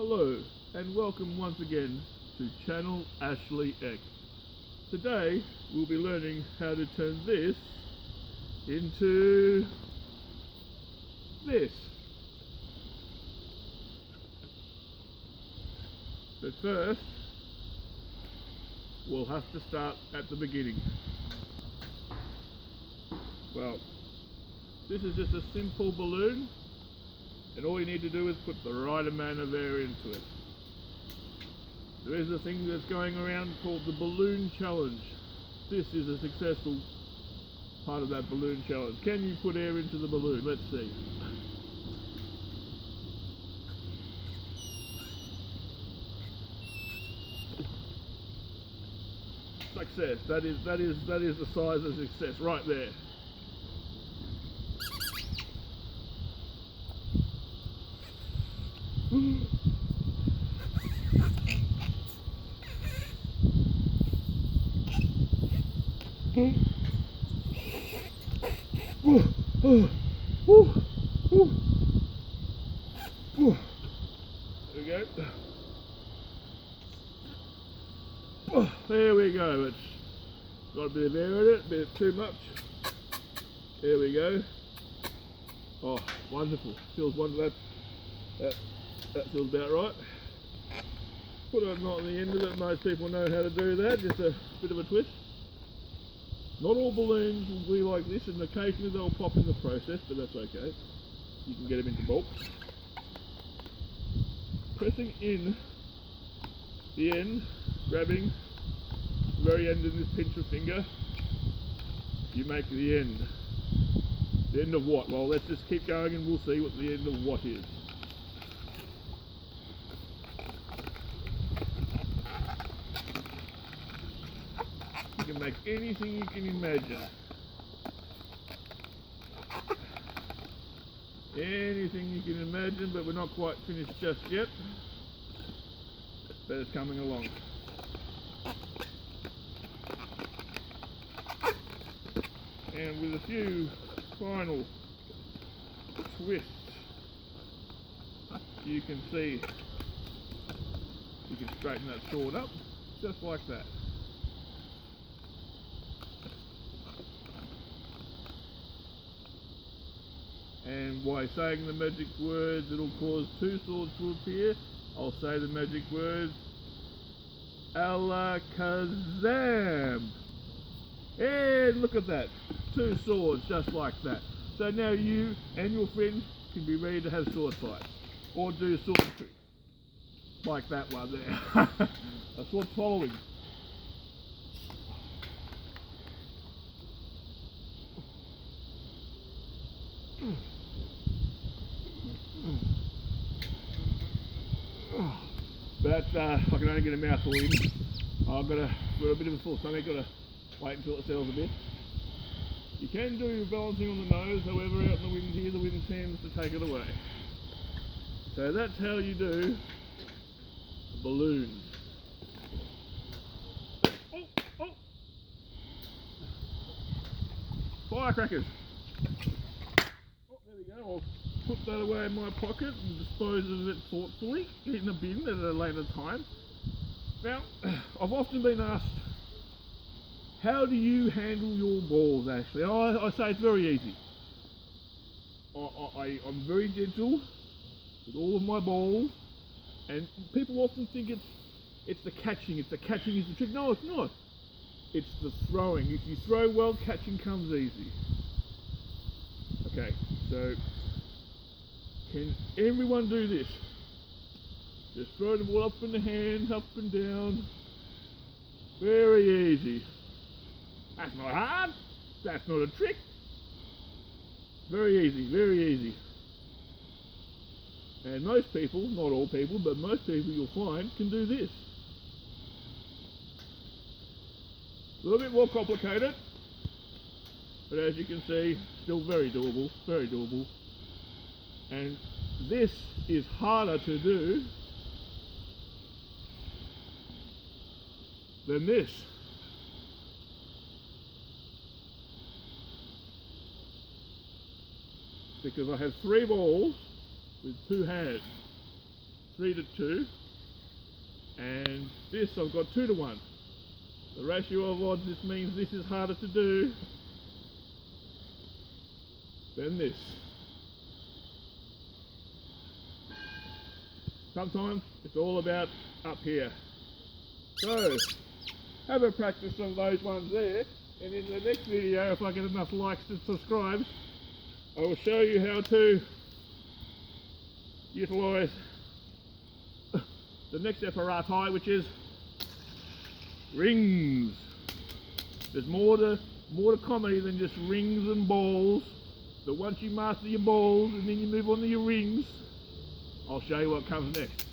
Hello and welcome once again to Channel Ashley X. Today we'll be learning how to turn this into this. But first we'll have to start at the beginning. Well, this is just a simple balloon, and all you need to do is put the right amount of air into it. There is a thing that's going around called the balloon challenge. This is a successful part of that balloon challenge. Can you put air into the balloon? Let's see. Success. That is the size of success right there. There we go. There we go. It's got a bit of air in it, a bit too much. There we go. Oh, wonderful. Feels wonderful. That feels about right. Put a knot on the end of it. Most people know how to do that. Just a bit of a twist. Not all balloons will be like this, and occasionally they'll pop in the process, but that's okay. You can get them into bulk. Pressing in the end, grabbing the very end of this pincher finger, you make the end. The end of what? Well, let's just keep going and we'll see what the end of what is. You can make anything you can imagine. Anything you can imagine, but we're not quite finished just yet. But it's coming along. And with a few final twists, you can see you can straighten that sword up just like that. And by saying the magic words, it'll cause two swords to appear. I'll say the magic words, Alakazam. And look at that, two swords just like that. So now you and your friend can be ready to have sword fights or do sword tricks like that one there. A sword following. But I can only get a mouthful in. I've got a bit of a full stomach, got to wait until it settles a bit. You can do your balancing on the nose, however out in the wind here, the wind tends to take it away. So that's how you do a balloon. Oh! Firecrackers! Oh, there we go. I'll put that away in my pocket and dispose of it thoughtfully in a bin at a later time. Now, I've often been asked, how do you handle your balls, Ashley? I say it's very easy. I'm very gentle with all of my balls, and people often think it's the catching. It's the catching is the trick. No, it's not. It's the throwing. If you throw well, catching comes easy. Okay, so can everyone do this? Just throw the ball up in the hands, up and down. Very easy. That's not hard. That's not a trick. Very easy, very easy. And most people, not all people, but most people you'll find can do this. A little bit more complicated, but as you can see, still very doable, very doable. And this is harder to do than this. Because I have three balls with two hands. 3-2, and this I've got 2-1. The ratio of odds, this means this is harder to do than this. Sometimes it's all about up here. So, have a practice of those ones there, and in the next video, if I get enough likes and subscribes, I will show you how to utilise the next apparatus, which is rings. There's more to comedy than just rings and balls, but once you master your balls and then you move on to your rings, I'll show you what comes next.